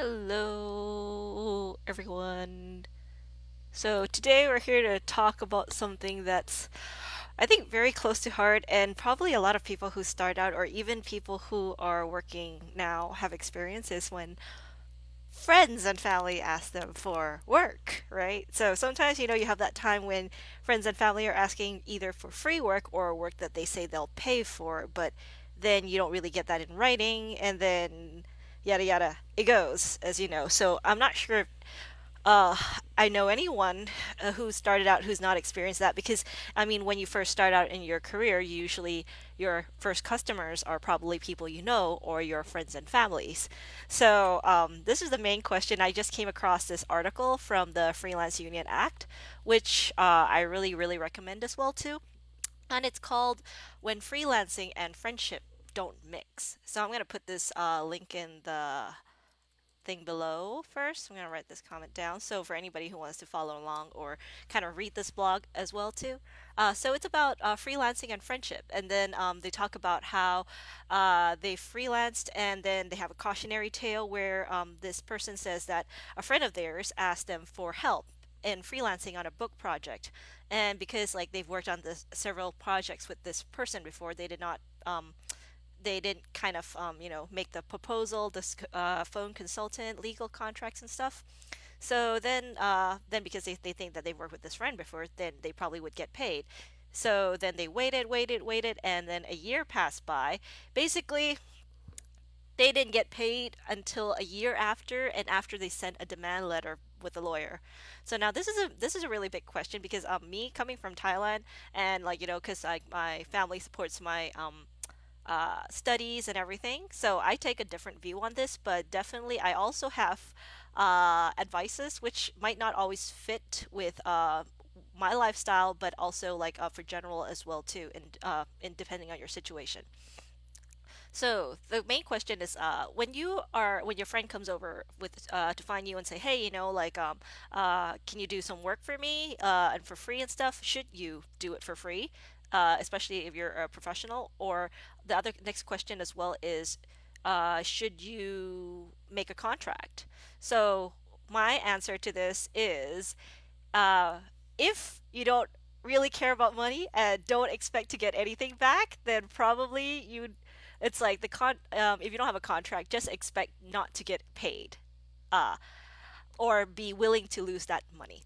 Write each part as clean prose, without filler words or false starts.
Hello, everyone. So, today we're here to talk about something that's, I think, very close to heart, and probably a lot of people who start out, or even people who are working now, have experiences when friends and family ask them for work, right? So, sometimes, you have that time when friends and family are asking either for free work or work that they say they'll pay for, but then you don't really get that in writing, and then yada yada it goes, as you know. So I'm not sure if uh, I know anyone who started out who's not experienced that, because I mean, when you first start out in your career, usually your first customers are probably people you know or your friends and families. So this is the main question. I just came across this article from the Freelance Union Act, which I really, really recommend as well too. And it's called When Freelancing and Friendship Don't Mix. So I'm going to put this link in the thing below first. I'm going to write this comment down. So for anybody who wants to follow along or kind of read this blog as well too. So it's about freelancing and friendship. And then they talk about how they freelanced, and then they have a cautionary tale where this person says that a friend of theirs asked them for help in freelancing on a book project. And because like they've worked on this several projects with this person before, they didn't kind of make the proposal, this phone consultant, legal contracts and stuff. So then because they think that they've worked with this friend before, then they probably would get paid. So then they waited, and then a year passed by. Basically, they didn't get paid until a year after, and after they sent a demand letter with a lawyer. So now this is a really big question, because me coming from Thailand, and like because like my family supports my studies and everything. So I take a different view on this, but definitely I also have advices which might not always fit with my lifestyle, but also like for general as well too, in depending on your situation. So the main question is, when your friend comes over with to find you and say, hey, like can you do some work for me and for free and stuff? Should you do it for free, especially if you're a professional? Or the other next question as well is, should you make a contract? So my answer to this is, uh, if you don't really care about money and don't expect to get anything back, then probably it's like if you don't have a contract, just expect not to get paid, uh, or be willing to lose that money.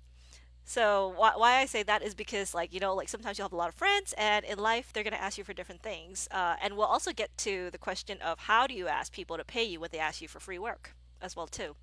So why I say that is because, like, like sometimes you'll have a lot of friends, and in life they're gonna ask you for different things. And we'll also get to the question of how do you ask people to pay you when they ask you for free work as well too.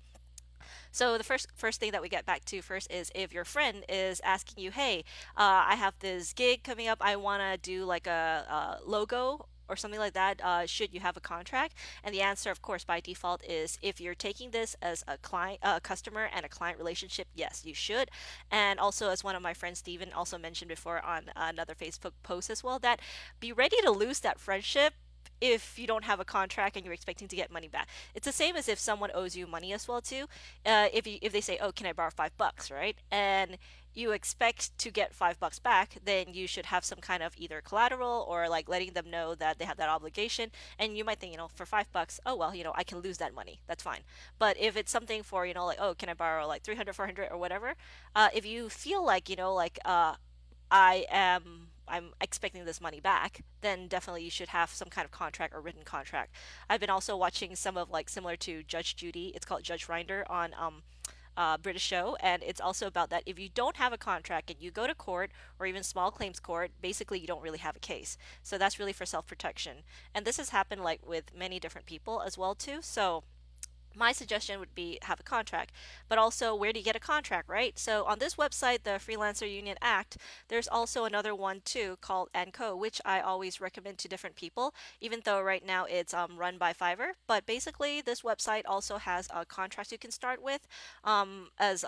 So the first thing that we get back to first is, if your friend is asking you, "Hey, I have this gig coming up. I want to do like a logo or something like that. Should you have a contract?" And the answer, of course, by default is, if you're taking this as a client, a customer, and a client relationship, yes, you should. And also, as one of my friends, Steven, also mentioned before on another Facebook post as well, that be ready to lose that friendship if you don't have a contract and you're expecting to get money back. It's the same as if someone owes you money as well too. If they say, "Oh, can I borrow $5?" Right? And you expect to get $5 back, then you should have some kind of either collateral, or like letting them know that they have that obligation. And you might think, for $5, oh well, I can lose that money. That's fine. But if it's something for, like, oh, can I borrow like 300, 400, or whatever? If you feel like, like I'm expecting this money back, then definitely you should have some kind of contract or written contract. I've been also watching some of, like, similar to Judge Judy. It's called Judge Rinder on British show, and it's also about that if you don't have a contract and you go to court or even small claims court, basically you don't really have a case. So that's really for self protection, and this has happened like with many different people as well too. So my suggestion would be have a contract. But also, where do you get a contract, right? So on this website, the Freelancer Union Act, there's also another one too called ANCO, which I always recommend to different people, even though right now it's run by Fiverr. But basically, this website also has contracts you can start with, as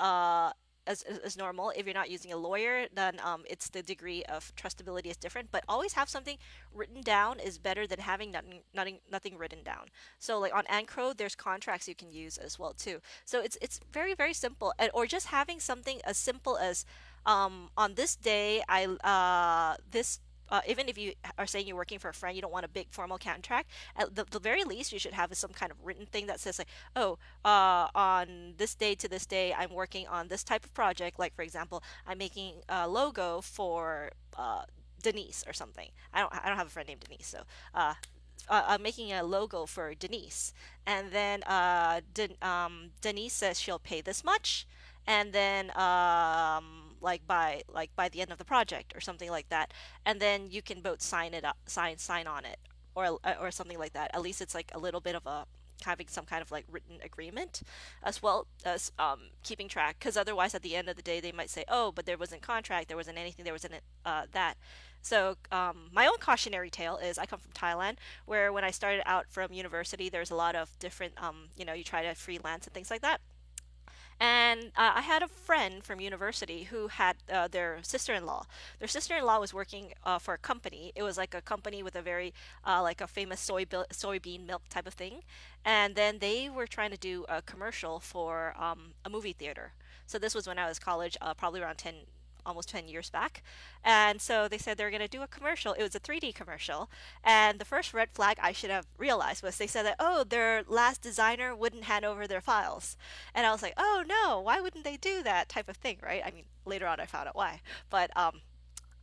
normal. If you're not using a lawyer, then it's the degree of trustability is different. But always have something written down is better than having nothing written down. So like on Ancro, there's contracts you can use as well too. So it's very, very simple. Or just having something as simple as, on this day, I this even if you are saying you're working for a friend, you don't want a big formal contract. At the very least, you should have some kind of written thing that says like, oh, on this day to this day, I'm working on this type of project. Like for example, I'm making a logo for Denise or something. I don't have a friend named Denise, so I'm making a logo for Denise, and then Denise says she'll pay this much, and then like by the end of the project or something like that, and then you can both sign it up, sign on it, or something like that. At least it's like a little bit of a having some kind of like written agreement as well as keeping track, because otherwise at the end of the day they might say, oh, but there wasn't contract, there wasn't anything, there wasn't that. So my own cautionary tale is I come from Thailand, where when I started out from university, there's a lot of different, you try to freelance and things like that. And I had a friend from university who had their sister-in-law. Their sister-in-law was working for a company. It was like a company with a very like a famous soybean milk type of thing. And then they were trying to do a commercial for a movie theater. So this was when I was college, probably around 10, almost 10 years back. And so they said they were going to do a commercial. It was a 3D commercial. And the first red flag I should have realized was they said that, oh, their last designer wouldn't hand over their files. And I was like, oh no, why wouldn't they do that type of thing, right? I mean, later on I found out why. But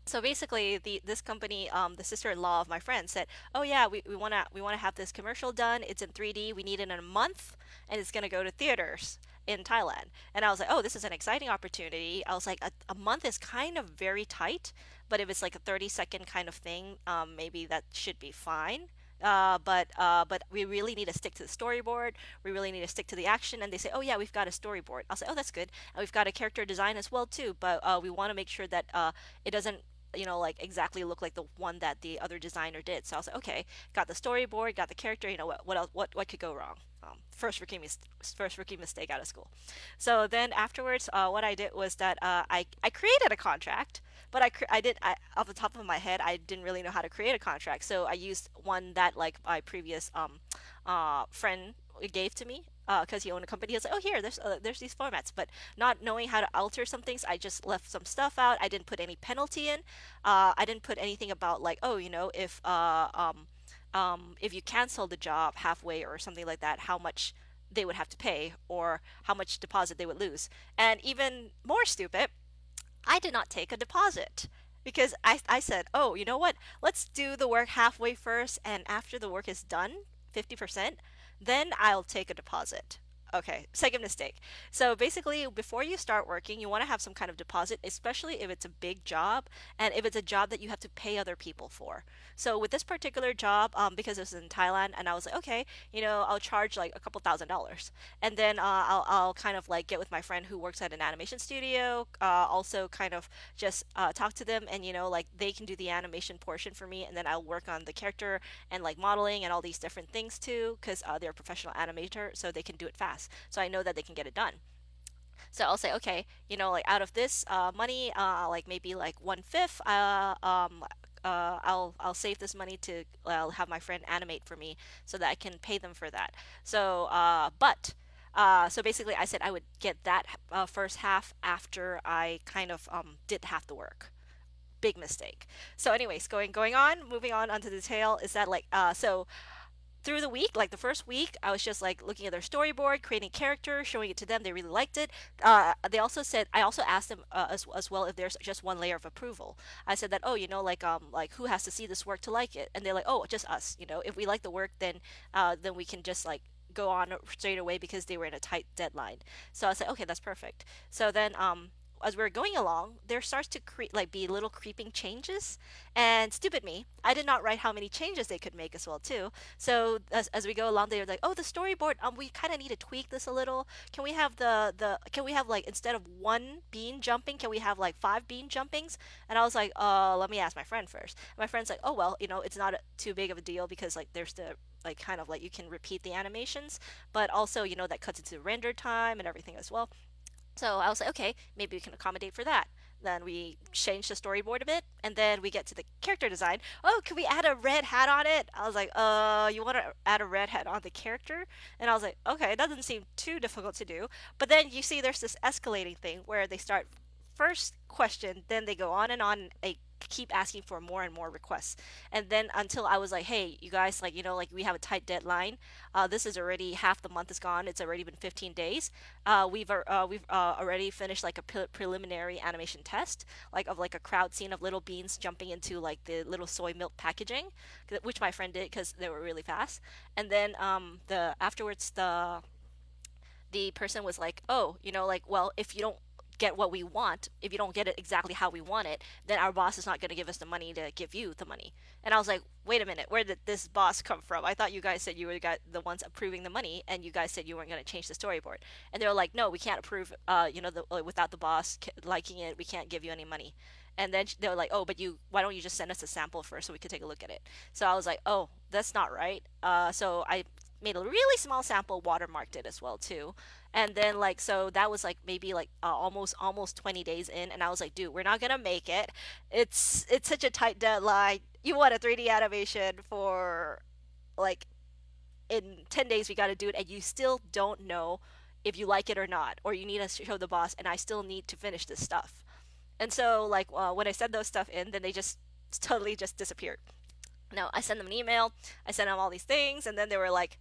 so basically, this company, the sister-in-law of my friend said, "Oh yeah, we wanna have this commercial done. It's in 3D. We need it in a month, and it's gonna go to theaters in Thailand." And I was like, "Oh, this is an exciting opportunity." I was like, "A month is kind of very tight, but if it's like a 30-second kind of thing, maybe that should be fine." But we really need to stick to the storyboard. We really need to stick to the action. And they say, oh yeah, we've got a storyboard. I'll say, oh, that's good. And we've got a character design as well too. But we want to make sure that it doesn't like exactly look like the one that the other designer did. So I was like, okay, got the storyboard, got the character. What else? What could go wrong? First rookie mistake out of school. So then afterwards, what I did was that I created a contract, but I did off the top of my head I didn't really know how to create a contract. So I used one that like my previous friend gave to me because he owned a company. He was like, "Oh, here, there's these formats," but not knowing how to alter some things, I just left some stuff out. I didn't put any penalty in. I didn't put anything about like, oh, if you cancel the job halfway or something like that, how much they would have to pay or how much deposit they would lose. And even more stupid, I did not take a deposit because I said, oh, you know what? Let's do the work halfway first, and after the work is done, 50%, then I'll take a deposit. Okay, second mistake. So basically, before you start working, you want to have some kind of deposit, especially if it's a big job and if it's a job that you have to pay other people for. So with this particular job, because it was in Thailand, and I was like, okay, I'll charge like a couple $1,000s, and then I'll kind of like get with my friend who works at an animation studio, also kind of just talk to them, and like they can do the animation portion for me, and then I'll work on the character and like modeling and all these different things too, because they're a professional animator, so they can do it fast. So I know that they can get it done. So I'll say, okay, like out of this money, like maybe like 1/5, I'll save this money to I'll have my friend animate for me so that I can pay them for that. So basically, I said I would get that first half after I kind of did half the work. Big mistake. So, anyways, going on, moving on onto the tail is that like so through the week, like the first week, I was just like looking at their storyboard, creating character, showing it to them. They really liked it. They also said, I also asked them as well if there's just one layer of approval. I said that, oh, like who has to see this work to like it? And they're like, oh, just us. If we like the work, then we can just like go on straight away because they were in a tight deadline. So I said, okay, that's perfect. So then as we're going along, there starts to be little creeping changes. And stupid me, I did not write how many changes they could make as well too. So as we go along, they're like, "Oh, the storyboard. We kind of need to tweak this a little. Can we have can we have like instead of one bean jumping, can we have like five bean jumpings?" And I was like, let me ask my friend first." My friend's like, "Oh well, it's not too big of a deal because like there's the like kind of like you can repeat the animations, but also that cuts into render time and everything as well." So I was like, okay, maybe we can accommodate for that. Then we change the storyboard a bit, and then we get to the character design. Oh, can we add a red hat on it? I was like, you want to add a red hat on the character? And I was like, okay, it doesn't seem too difficult to do. But then you see there's this escalating thing where they start first question, then they go on and on a keep asking for more and more requests. And then until I was like, hey, you guys, like, like we have a tight deadline. This is already half the month is gone. It's already been 15 days. We've already finished like a preliminary animation test, like of like a crowd scene of little beans jumping into like the little soy milk packaging, which my friend did because they were really fast. And then the afterwards the person was like, oh, like, well, if you don't get what we want, if you don't get it exactly how we want it, then our boss is not going to give us the money to give you the money. And I was like, wait a minute, where did this boss come from? I thought you guys said you were the ones approving the money, and you guys said you weren't going to change the storyboard. And they were like, no, we can't approve, without the boss liking it, we can't give you any money. And then they were like, oh, but why don't you just send us a sample first so we could take a look at it? So I was like, oh, that's not right. So I made a really small sample, watermarked it as well too. And then like, so that was like maybe like almost 20 days in, and I was like, dude, we're not gonna make it. It's such a tight deadline. You want a 3D animation for like in 10 days, we got to do it, and you still don't know if you like it or not, or you need us to show the boss, and I still need to finish this stuff. And so like when I said those stuff in, then they just totally just disappeared. Now I sent them an email, I sent them all these things, and then they were like,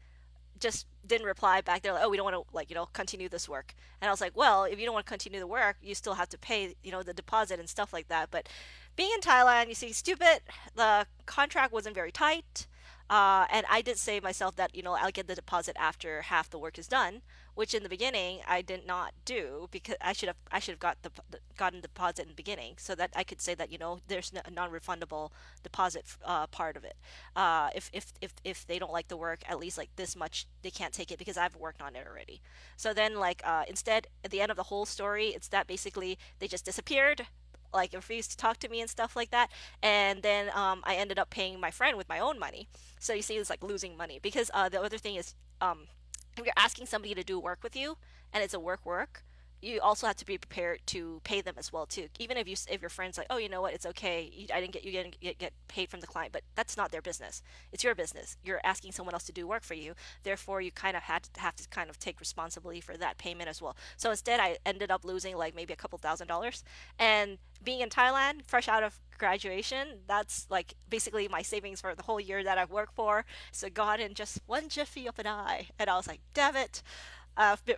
just didn't reply back. They're like, oh, we don't want to, like, continue this work. And I was like, well, if you don't want to continue the work, you still have to pay, the deposit and stuff like that. But being in Thailand, you see, stupid, the contract wasn't very tight. And I did say myself that, I'll get the deposit after half the work is done, which in the beginning I did not do, because I should have gotten the deposit in the beginning, so that I could say that, there's a non-refundable deposit part of it. If they don't like the work, at least like this much they can't take it because I've worked on it already. So then like instead, at the end of the whole story, it's that basically they just disappeared, like refused to talk to me and stuff like that. And then I ended up paying my friend with my own money. So you see, it's like losing money, because the other thing is, if you're asking somebody to do work with you and it's a work, you also have to be prepared to pay them as well too. Even if your friend's like, oh, you know what, it's okay, I didn't get, you didn't get paid from the client, but that's not their business. It's your business. You're asking someone else to do work for you. Therefore, you kind of have to kind of take responsibility for that payment as well. So instead, I ended up losing like maybe a couple $1,000s. And being in Thailand, fresh out of graduation, that's like basically my savings for the whole year that I've worked for. So gone in just one jiffy of an eye. And I was like, damn it.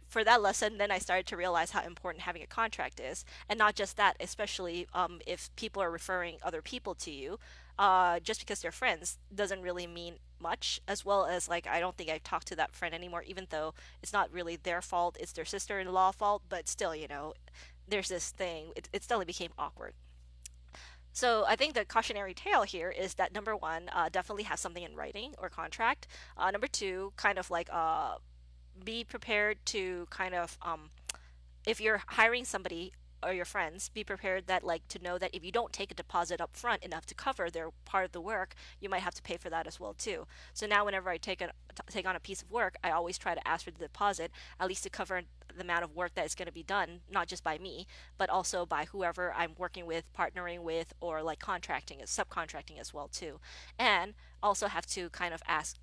For that lesson, then I started to realize how important having a contract is. And not just that, especially if people are referring other people to you, just because they're friends doesn't really mean much. As well as, like, I don't think I talk to that friend anymore, even though it's not really their fault, it's their sister-in-law fault, but still, there's this thing, it still became awkward. So I think the cautionary tale here is that number one, definitely have something in writing or contract. Number two, kind of like be prepared to kind of if you're hiring somebody or your friends, be prepared that, like, to know that if you don't take a deposit up front enough to cover their part of the work, you might have to pay for that as well too. So now whenever I take on a piece of work, I always try to ask for the deposit, at least to cover the amount of work that is going to be done, not just by me, but also by whoever I'm working with, partnering with, or like contracting, subcontracting as well too. And also have to kind of ask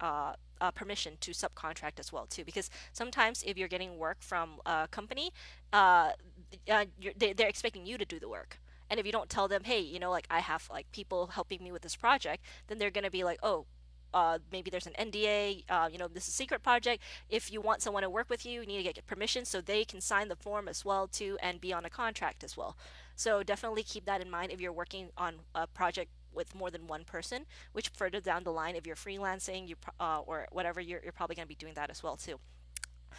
permission to subcontract as well too, because sometimes if you're getting work from a company, they're expecting you to do the work. And if you don't tell them, hey, like, I have like people helping me with this project, then they're going to be like, oh, maybe there's an NDA, this is a secret project. If you want someone to work with you, you need to get permission so they can sign the form as well too and be on a contract as well. So definitely keep that in mind if you're working on a project with more than one person, which further down the line, if you're freelancing, or whatever, you're probably going to be doing that as well too.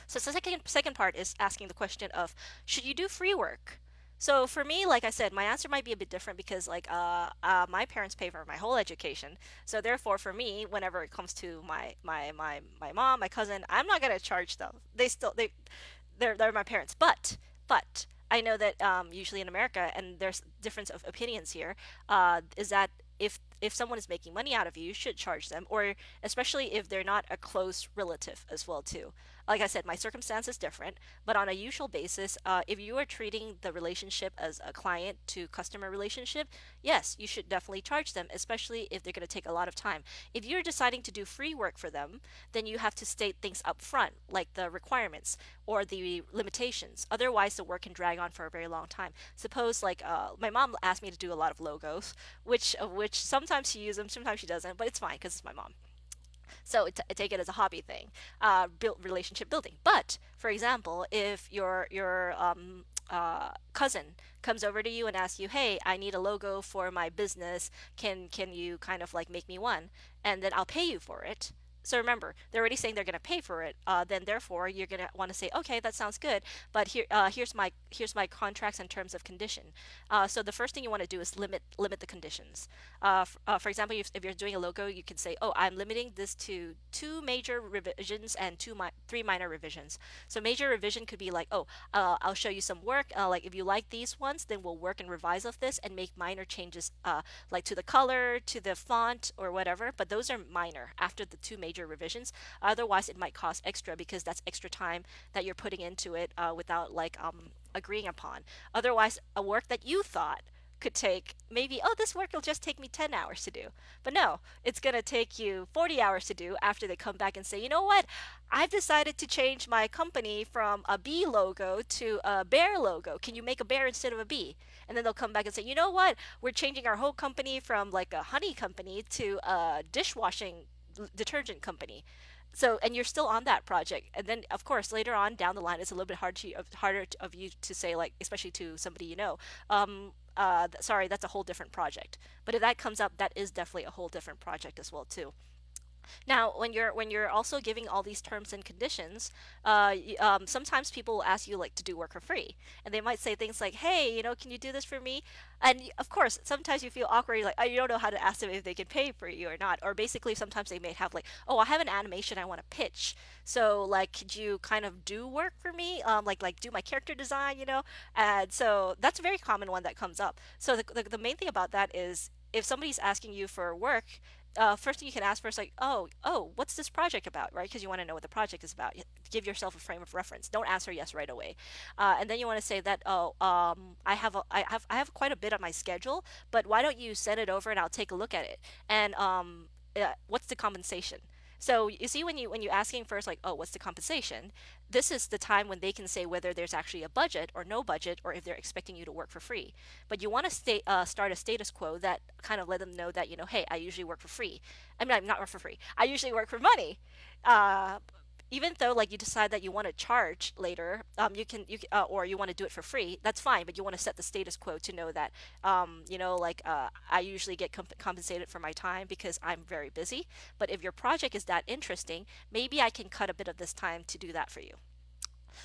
So the second part is asking the question of, should you do free work? So for me, like I said, my answer might be a bit different because, like, my parents pay for my whole education. So therefore, for me, whenever it comes to my mom, my cousin, I'm not gonna charge them. They're my parents. But I know that usually in America, and there's difference of opinions here, is that if if someone is making money out of you, you should charge them, or especially if they're not a close relative as well too. Like I said, my circumstance is different, but on a usual basis, if you are treating the relationship as a client to customer relationship, yes, you should definitely charge them, especially if they're going to take a lot of time. If you're deciding to do free work for them, then you have to state things up front, like the requirements or the limitations. Otherwise, the work can drag on for a very long time. Suppose, like, my mom asked me to do a lot of logos, which sometimes she uses them, sometimes she doesn't, but it's fine because it's my mom. So I take it as a hobby thing, build relationship building. But for example, if your cousin comes over to you and asks you, "Hey, I need a logo for my business. Can you kind of like make me one?" And then I'll pay you for it. So remember, they're already saying they're going to pay for it. Then therefore, you're going to want to say, "Okay, that sounds good, but here's my contracts and terms of condition." So the first thing you want to do is limit the conditions. For example, if you're doing a logo, you can say, "Oh, I'm limiting this to two major revisions and three minor revisions." So major revision could be like, "Oh, I'll show you some work. Like if you like these ones, then we'll work and revise of this and make minor changes, like to the color, to the font, or whatever." But those are minor after the two major revisions. Otherwise, it might cost extra because that's extra time that you're putting into it without like agreeing upon. Otherwise, a work that you thought could take maybe, oh, this work will just take me 10 hours to do. But no, it's going to take you 40 hours to do after they come back and say, "You know what? I've decided to change my company from a bee logo to a bear logo. Can you make a bear instead of a bee?" And then they'll come back and say, "You know what? We're changing our whole company from like a honey company to a dishwashing detergent company." So, and you're still on that project, and then of course later on down the line, it's a little bit harder of you to say, like, especially to somebody you know, sorry, that's a whole different project. But if that comes up, that is definitely a whole different project as well too. Now, when you're also giving all these terms and conditions, sometimes people will ask you like to do work for free, and they might say things like, "Hey, can you do this for me?" And of course, sometimes you feel awkward, you're like, you don't know how to ask them if they can pay for you or not. Or basically, sometimes they may have like, "Oh, I have an animation I want to pitch, so like, could you kind of do work for me? Like do my character design?" And so that's a very common one that comes up. So the main thing about that is, if somebody's asking you for work, first thing you can ask first, like, oh, what's this project about, right? Because you want to know what the project is about. Give yourself a frame of reference. Don't answer yes right away, and then you want to say that, "Oh, I have quite a bit on my schedule, but why don't you send it over and I'll take a look at it? And what's the compensation?" So you see, when you asking first, like, "Oh, what's the compensation?" This is the time when they can say whether there's actually a budget or no budget, or if they're expecting you to work for free. But you want to start a status quo that kind of let them know that, "Hey, I usually work for free. I mean, I'm not work for free. I usually work for money." Uh, Even though like you decide that you want to charge later, or you want to do it for free, that's fine. But you want to set the status quo to know that, like, I usually get compensated for my time because I'm very busy. But if your project is that interesting, maybe I can cut a bit of this time to do that for you.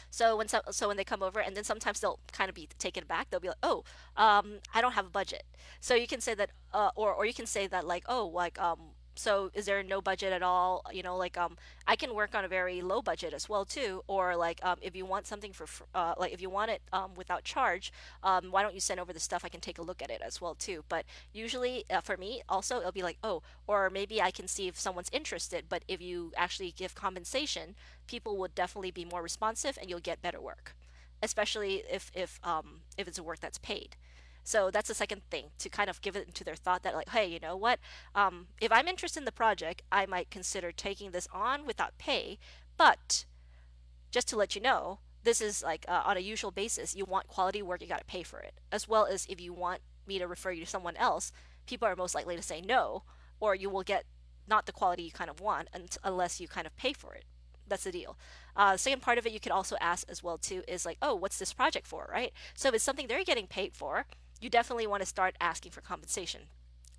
So when they come over, and then sometimes they'll kind of be taken aback. They'll be like, "Oh, I don't have a budget." So you can say that, or you can say that, like, "Oh, like, so is there no budget at all?" Like, I can work on a very low budget as well too. Or like, if you want something like if you want it without charge, why don't you send over the stuff? I can take a look at it as well too. But usually, for me also, it'll be like, "Oh," or maybe I can see if someone's interested. But if you actually give compensation, people would definitely be more responsive and you'll get better work, especially if it's a work that's paid. So that's the second thing, to kind of give it into their thought that, like, "Hey, you know what? If I'm interested in the project, I might consider taking this on without pay. But just to let you know, this is like, on a usual basis. You want quality work, you got to pay for it. As well as, if you want me to refer you to someone else, people are most likely to say no, or you will get not the quality you kind of want unless you kind of pay for it." That's the deal. The second part of it you could also ask as well too is like, "Oh, what's this project for?" Right? So if it's something they're getting paid for, you definitely want to start asking for compensation.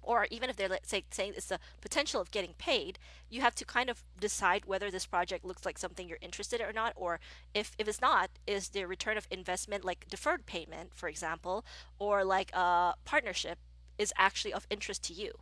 Or even if they're, let's say, saying it's the potential of getting paid, you have to kind of decide whether this project looks like something you're interested in or not. Or if it's not, is the return of investment, like deferred payment, for example, or like a partnership, is actually of interest to you.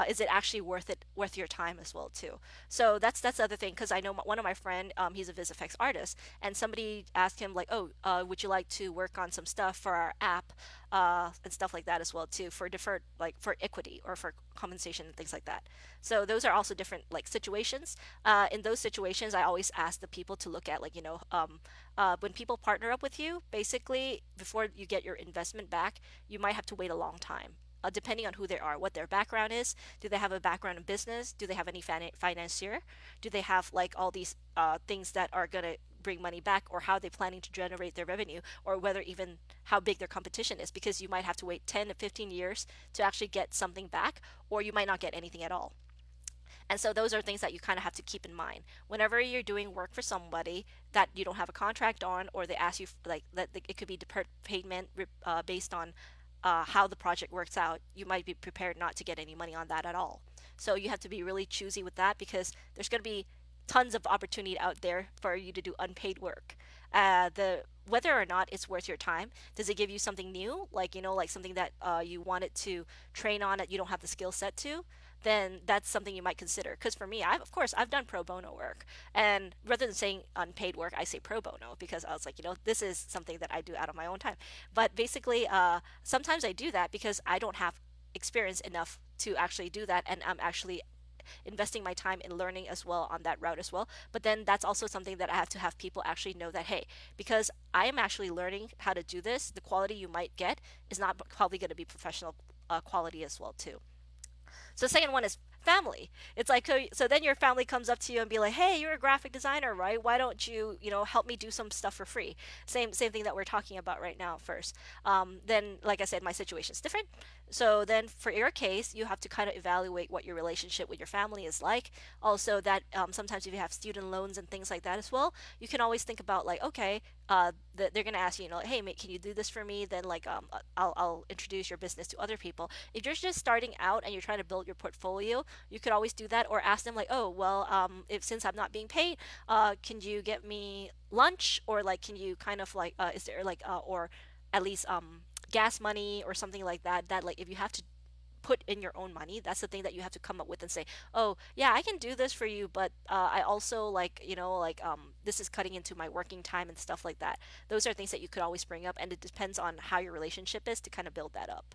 is it actually worth your time as well too? So that's the other thing, because I know one of my friend, he's a VisFX artist, and somebody asked him like, oh, would you like to work on some stuff for our app, and stuff like that as well too, for different, like for equity or for compensation and things like that. So those are also different like situations. In those situations, I always ask the people to look at, like, when people partner up with you, basically before you get your investment back, you might have to wait a long time. Depending on who they are, what their background is. Do they have a background in business? Do they have any financier? Do they have like all these things that are going to bring money back, or how they're planning to generate their revenue, or whether even how big their competition is, because you might have to wait 10 to 15 years to actually get something back, or you might not get anything at all. And so those are things that you kind of have to keep in mind whenever you're doing work for somebody that you don't have a contract on, or they ask you like that it could be deferred payment based on how the project works out. You might be prepared not to get any money on that at all. So you have to be really choosy with that, because there's going to be tons of opportunity out there for you to do unpaid work. The Whether or not it's worth your time, does it give you something new, like like something that you wanted to train on that you don't have the skill set to, then that's something you might consider. Because for me, of course I've done pro bono work, and rather than saying unpaid work, I say pro bono, because I was like, this is something that I do out of my own time. But basically, sometimes I do that because I don't have experience enough to actually do that, and I'm actually investing my time in learning as well on that route as well. But then that's also something that I have to have people actually know that, hey, because I am actually learning how to do this, the quality you might get is not probably going to be professional quality as well too. So the second one is family. It's like, so then your family comes up to you and be like, hey, you're a graphic designer, right? Why don't you, help me do some stuff for free? Same thing that we're talking about right now first. Then, like I said, my situation is different. So then for your case, you have to kind of evaluate what your relationship with your family is like. Also that sometimes if you have student loans and things like that as well, you can always think about like, okay, they're going to ask you, like, hey, mate, can you do this for me? Then like, I'll introduce your business to other people. If you're just starting out and you're trying to build your portfolio, you could always do that, or ask them like, oh, well, if since I'm not being paid, can you get me lunch, or like, can you kind of like, is there like, or at least gas money or something like that. That like, if you have to put in your own money, that's the thing that you have to come up with and say, oh yeah, I can do this for you, but I also like, like, this is cutting into my working time and stuff like that. Those are things that you could always bring up, and it depends on how your relationship is to kind of build that up.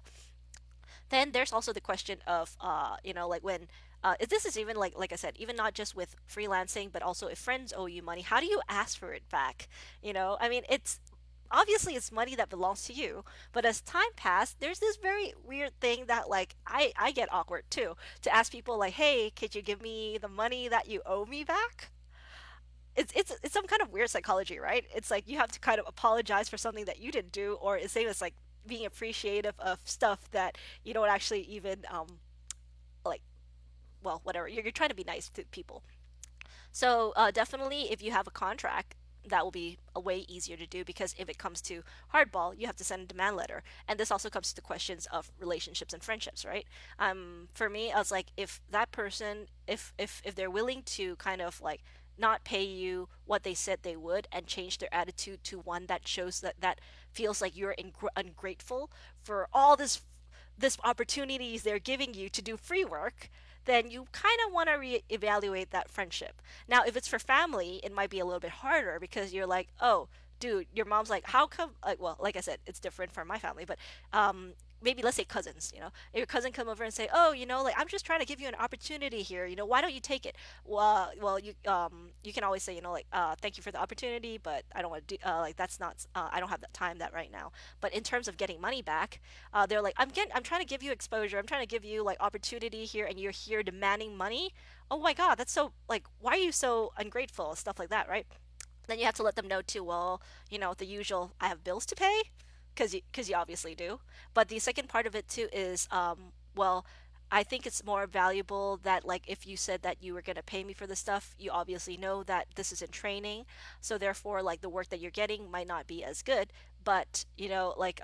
Then there's also the question of, like when, this is even like I said, even not just with freelancing, but also if friends owe you money, how do you ask for it back? I mean, it's obviously it's money that belongs to you, but as time passed, there's this very weird thing that like I get awkward too, to ask people like, hey, could you give me the money that you owe me back? It's some kind of weird psychology, right? It's like you have to kind of apologize for something that you didn't do, or it's same as like being appreciative of stuff that you don't actually even like, well, whatever. You're trying to be nice to people. So definitely, if you have a contract, that will be a way easier to do, because if it comes to hardball, you have to send a demand letter, and this also comes to the questions of relationships and friendships, right? For me, I was like, if that person, if they're willing to kind of like not pay you what they said they would, and change their attitude to one that shows that feels like you're ungrateful for all this opportunities they're giving you to do free work, then you kind of want to reevaluate that friendship. Now, if it's for family, it might be a little bit harder, because you're like, oh, dude, your mom's like, how come? Like, well, like I said, it's different for my family, but maybe let's say cousins. If your cousin come over and say, oh, like, I'm just trying to give you an opportunity here. Why don't you take it? Well, you can always say, like, thank you for the opportunity, but I don't want to do like, that's not, I don't have that time that right now. But in terms of getting money back, they're like, I'm trying to give you exposure. I'm trying to give you like opportunity here, and you're here demanding money. Oh my God, that's so like, why are you so ungrateful? Stuff like that, right? Then you have to let them know too, well, the usual, I have bills to pay, because you obviously do. But the second part of it too is, well, I think it's more valuable that, like, if you said that you were going to pay me for the stuff, you obviously know that this is in training, so therefore like the work that you're getting might not be as good, but like,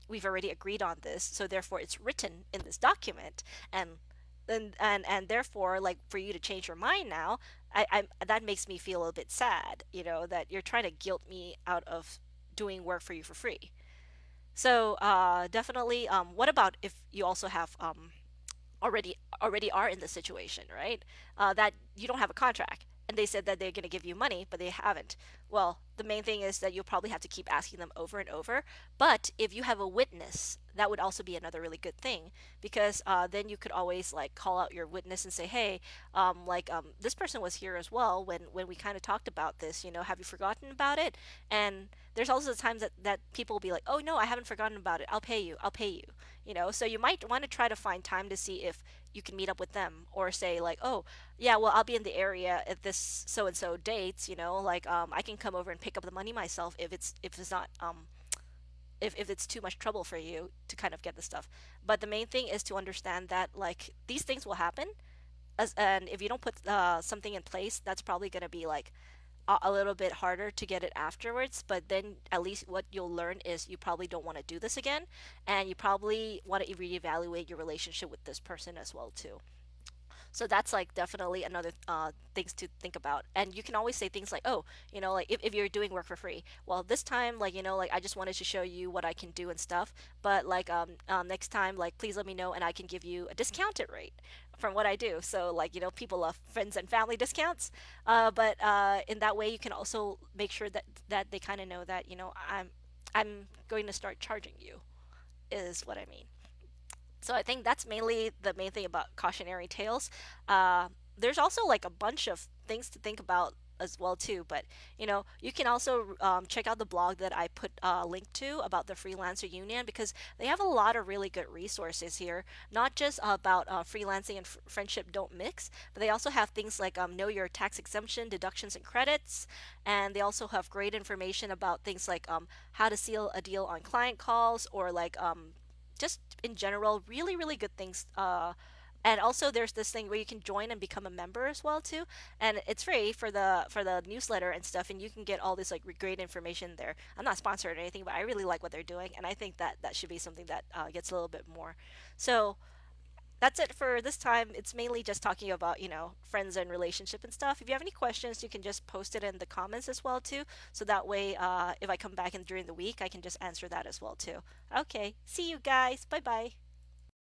we've already agreed on this, so therefore it's written in this document. And therefore, like, for you to change your mind now, that makes me feel a bit sad, that you're trying to guilt me out of doing work for you for free. So definitely, what about if you also have already are in the situation, right? That you don't have a contract, and they said that they're going to give you money, but they haven't. Well, the main thing is that you'll probably have to keep asking them over and over. But if you have a witness, that would also be another really good thing, because then you could always like call out your witness and say, hey, this person was here as well when we kind of talked about this. Have you forgotten about it? And there's also times that people will be like, oh no, I haven't forgotten about it. I'll pay you. I'll pay you. So you might want to try to find time to see if you can meet up with them, or say like, oh yeah, well, I'll be in the area at this so and so dates, like I can come over and pick up the money myself if it's not if it's too much trouble for you to kind of get the stuff. But the main thing is to understand that like these things will happen, and if you don't put something in place, that's probably going to be like a little bit harder to get it afterwards. But then at least what you'll learn is you probably don't want to do this again, and you probably want to reevaluate your relationship with this person as well too. So that's like definitely another things to think about. And you can always say things like, oh, like if you're doing work for free, well, this time, like, like I just wanted to show you what I can do and stuff. But like next time, like please let me know and I can give you a discounted rate from what I do. So like, people love friends and family discounts. But in that way, you can also make sure that they kind of know that, I'm going to start charging you, is what I mean. So I think that's mainly the main thing about cautionary tales. There's also like a bunch of things to think about as well too. But you can also check out the blog that I put a link to about the Freelancer Union, because they have a lot of really good resources here. Not just about freelancing and friendship don't mix, but they also have things like know your tax exemption, deductions, and credits. And they also have great information about things like how to seal a deal on client calls, or like just in general, really, really good things. And also, there's this thing where you can join and become a member as well too, and it's free for the newsletter and stuff. And you can get all this like great information there. I'm not sponsored or anything, but I really like what they're doing, and I think that that should be something that gets a little bit more. So that's it for this time. It's mainly just talking about, friends and relationship and stuff. If you have any questions, you can just post it in the comments as well too. So that way, if I come back in during the week, I can just answer that as well too. Okay, see you guys. Bye bye.